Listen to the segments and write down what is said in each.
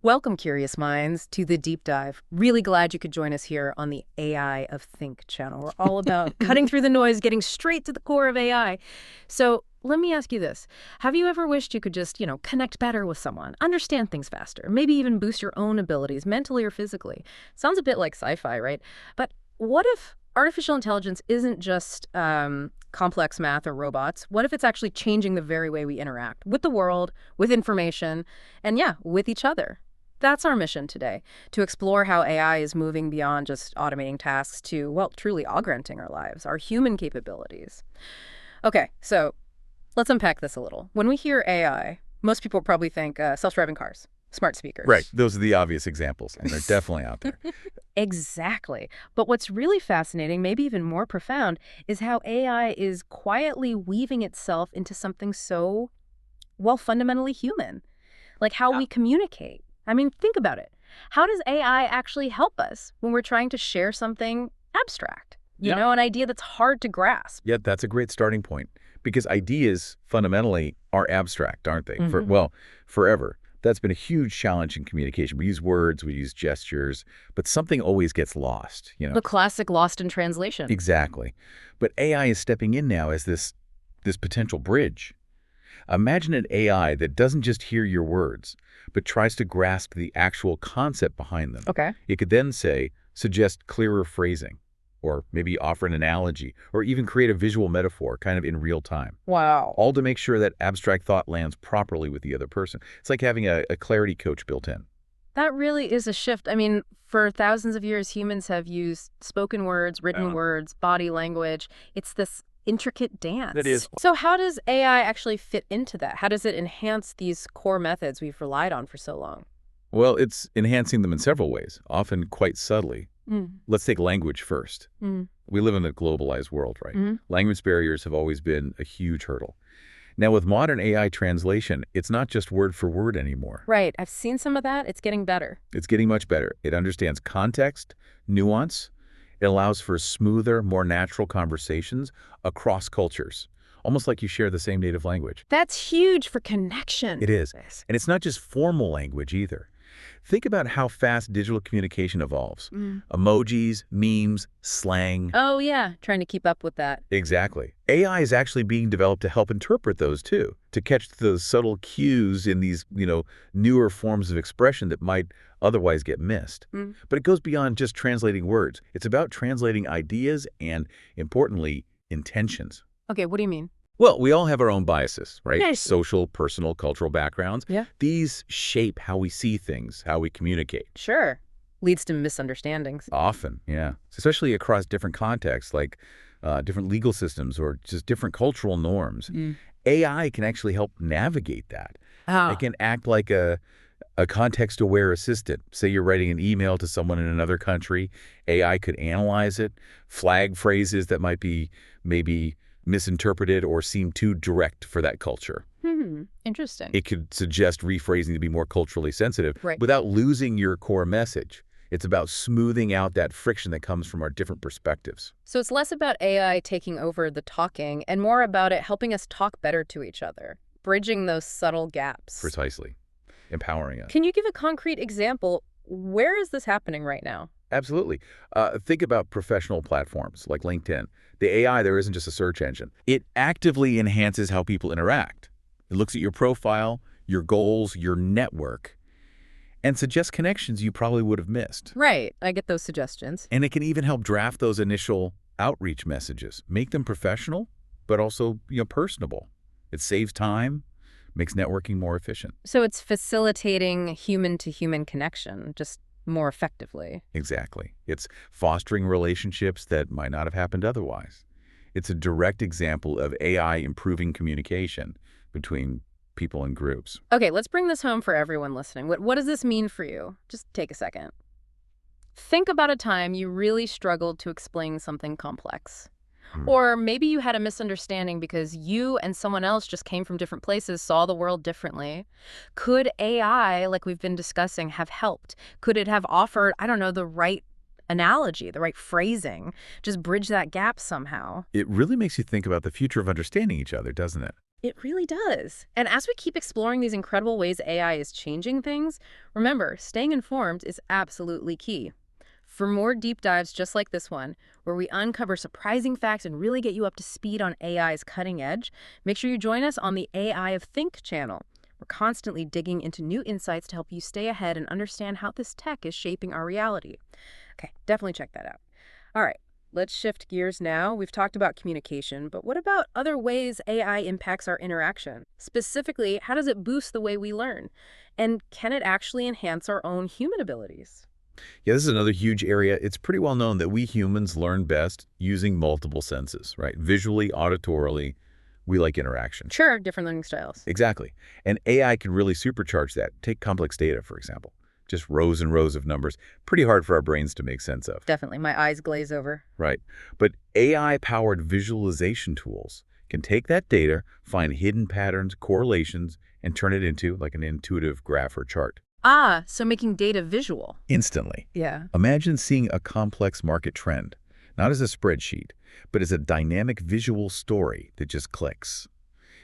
Welcome, curious minds, to the deep dive. Really glad you could join us here on the AI of Think channel. We're all about cutting through the noise, getting straight to the core of AI. So let me ask you this. Have you ever wished you could just, connect better with someone, understand things faster, maybe even boost your own abilities, mentally or physically? Sounds a bit like sci-fi, right? But what if artificial intelligence isn't just complex math or robots? What if it's actually changing the very way we interact with the world, with information, and yeah, with each other? That's our mission today, to explore how AI is moving beyond just automating tasks to, well, truly augmenting our lives, our human capabilities. Okay, so let's unpack this a little. When we hear AI, most people probably think self-driving cars, smart Right. speakers. Those are the obvious examples, and they're definitely out there. Exactly. But what's really fascinating, maybe even more profound, is how AI is quietly weaving itself into something so, well, fundamentally human, like how Yeah. we communicate. I mean, think about it. How does AI actually help us when we're trying to share something abstract? Yeah. An idea that's hard to grasp. Yeah, that's a great starting point because ideas fundamentally are abstract, aren't they? Hmm. Forever. That's been a huge challenge in communication. We use words, we use gestures, but something always gets lost. The classic lost in translation. Exactly. But AI is stepping in now as this potential bridge. Imagine an AI that doesn't just hear your words, but tries to grasp the actual concept behind them. Okay. It could then say, suggest clearer phrasing, or maybe offer an analogy, or even create a visual metaphor kind of in real time, Wow. all to make sure that abstract thought lands properly with the other person. It's like having a clarity coach built in. That really is a shift. I mean, for thousands of years, humans have used spoken words, written Uh, words, body language. It's this intricate that dance. is. So how does AI actually fit into that? How does it enhance these core methods we've relied on for so long? Well, it's enhancing them in several ways, often quite subtly. Mm. Let's take language first. Mm. We live in a globalized world, right? Mm. Language barriers have always been a huge hurdle. Now, with modern AI translation, it's not just word for word anymore. Right. I've seen some of that. It's getting better. It's getting much better. It understands context, nuance. It allows for smoother, more natural conversations across cultures, almost like you share the same native language. That's huge for connection. It is. And it's not just formal language either. Think about how fast digital communication evolves. Mm. Emojis, memes, slang. Oh, yeah. Trying to keep up with that. Exactly. AI is actually being developed to help interpret those too, to catch those subtle cues in these, newer forms of expression that might otherwise get missed. Mm. But it goes beyond just translating words. It's about translating ideas and, importantly, intentions. Okay, what do you mean? Well, we all have our own biases, right? Yes. Social, personal, cultural backgrounds. Yeah. These shape how we see things, how we communicate. Sure. Leads to misunderstandings. Often, yeah. Especially across different contexts, like different legal systems or just different cultural norms. Mm. AI can actually help navigate that. Ah. It can act like a context-aware assistant. Say you're writing an email to someone in another country, AI could analyze it, flag phrases that might be maybe misinterpreted or seem too direct for that culture. Interesting. It could suggest rephrasing to be more culturally sensitive Right. without losing your core message. It's about smoothing out that friction that comes from our different perspectives. So it's less about AI taking over the talking and more about it helping us talk better to each other, bridging those subtle gaps. Precisely. Empowering us. Can you give a concrete example? Where is this happening right now? Absolutely. Think about professional platforms like LinkedIn. The AI there isn't just a search engine. It actively enhances how people interact. It looks at your profile, your goals, your network, and suggests connections you probably would have missed. Right. I get those suggestions. And it can even help draft those initial outreach messages, make them professional, but also, personable. It saves time, makes networking more efficient. So it's facilitating human-to-human connection just more effectively. Exactly. It's fostering relationships that might not have happened otherwise. It's a direct example of AI improving communication between people and groups. Okay, let's bring this home for everyone listening. What does this mean for you? Just take a second. Think about a time you really struggled to explain something complex. Hmm. Or maybe you had a misunderstanding because you and someone else just came from different places, saw the world differently. Could AI, like we've been discussing, have helped? Could it have offered, I don't know, the right analogy, the right phrasing, just bridge that gap somehow? It really makes you think about the future of understanding each other, doesn't it? It really does. And as we keep exploring these incredible ways AI is changing things, remember, staying informed is absolutely key. For more deep dives just like this one, where we uncover surprising facts and really get you up to speed on AI's cutting edge, make sure you join us on the AI of Think channel. We're constantly digging into new insights to help you stay ahead and understand how this tech is shaping our reality. Okay, definitely check that out. All right, let's shift gears now. We've talked about communication, but what about other ways AI impacts our interaction? Specifically, how does it boost the way we learn? And can it actually enhance our own human abilities? Yeah, this is another huge area. It's pretty well known that we humans learn best using multiple senses, right? Visually, auditorily, we like interaction. Sure, different learning styles. Exactly. And AI can really supercharge that. Take complex data, for example. Just rows and rows of numbers. Pretty hard for our brains to make sense of. Definitely, my eyes glaze over. Right. But AI-powered visualization tools can take that data, find hidden patterns, correlations, and turn it into like an intuitive graph or chart. Ah, so making data visual. Instantly. Yeah. Imagine seeing a complex market trend, not as a spreadsheet, but as a dynamic visual story that just clicks.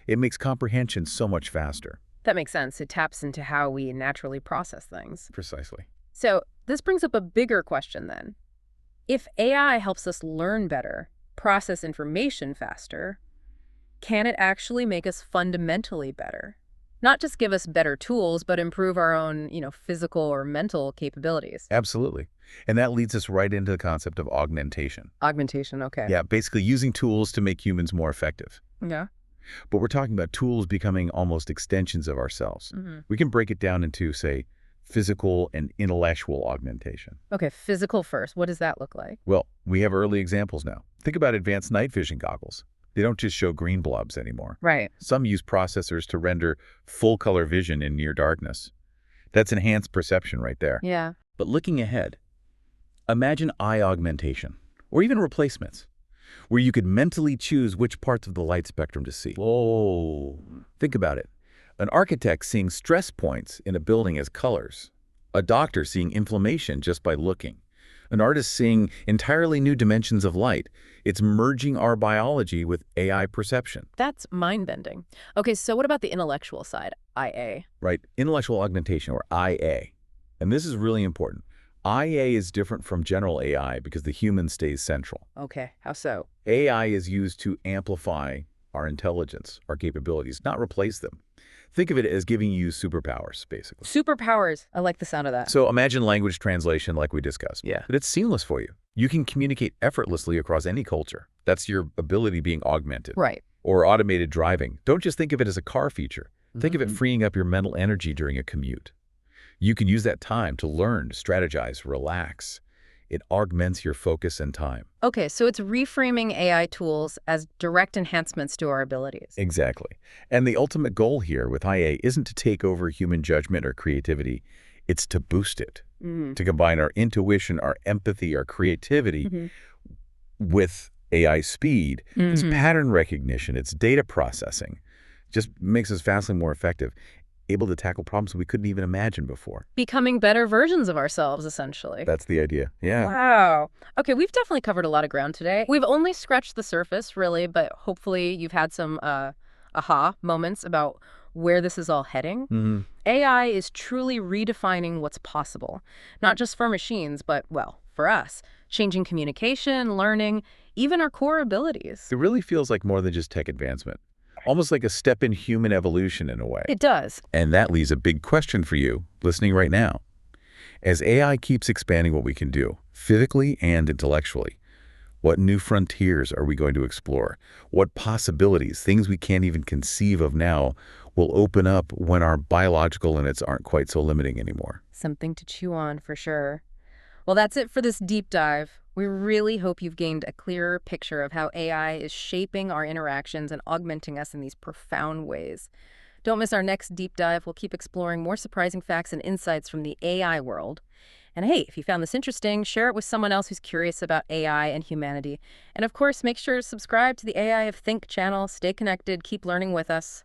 It makes comprehension so much faster. That makes sense. It taps into how we naturally process things. Precisely. So this brings up a bigger question then. If AI helps us learn better, process information faster, can it actually make us fundamentally better? Not just give us better tools, but improve our own, physical or mental capabilities. Absolutely. And that leads us right into the concept of augmentation. Augmentation, okay. Yeah, basically using tools to make humans more effective. Yeah. But we're talking about tools becoming almost extensions of ourselves. We can break it down into, say, physical and intellectual augmentation. Okay, physical first. What does that look like? Well, we have early examples now. Think about advanced night vision goggles. They don't just show green blobs anymore. Right. Some use processors to render full-color vision in near darkness. That's enhanced perception right there. Yeah. But looking ahead, imagine eye augmentation, or even replacements, where you could mentally choose which parts of the light spectrum to see. Whoa. Think about it. An architect seeing stress points in a building as colors. A doctor seeing inflammation just by looking. An artist seeing entirely new dimensions of light. It's merging our biology with AI perception. That's mind-bending. Okay, so what about the intellectual side, IA? Right, intellectual augmentation, or IA. And this is really important. IA is different from general AI because the human stays central. Okay, how so? AI is used to amplify our intelligence, our capabilities, not replace them. Think of it as giving you superpowers, basically. Superpowers. I like the sound of that. So imagine language translation like we discussed. Yeah. But it's seamless for you. You can communicate effortlessly across any culture. That's your ability being augmented. Right. Or automated driving. Don't just think of it as a car feature. Think of it freeing up your mental energy during a commute. You can use that time to learn, strategize, relax. It augments your focus and time. Okay, so it's reframing AI tools as direct enhancements to our abilities. Exactly. And the ultimate goal here with IA isn't to take over human judgment or creativity. It's to boost it, to combine our intuition, our empathy, our creativity with AI speed. It's pattern recognition, it's data processing. Just makes us vastly more effective, able to tackle problems we couldn't even imagine before. Becoming better versions of ourselves, essentially. That's the idea. Yeah. Wow. Okay, we've definitely covered a lot of ground today. We've only scratched the surface, really, but hopefully you've had some aha moments about where this is all heading. AI is truly redefining what's possible, not just for machines, but, well, for us, changing communication, learning, even our core abilities. It really feels like more than just tech advancement. Almost like a step in human evolution in a way. It does. And that leaves a big question for you, listening right now. As AI keeps expanding what we can do, physically and intellectually, what new frontiers are we going to explore? What possibilities, things we can't even conceive of now, will open up when our biological limits aren't quite so limiting anymore? Something to chew on, for sure. Well, that's it for this deep dive. We really hope you've gained a clearer picture of how AI is shaping our interactions and augmenting us in these profound ways. Don't miss our next deep dive. We'll keep exploring more surprising facts and insights from the AI world. And hey, if you found this interesting, share it with someone else who's curious about AI and humanity. And of course, make sure to subscribe to the AI of Think channel. Stay connected. Keep learning with us.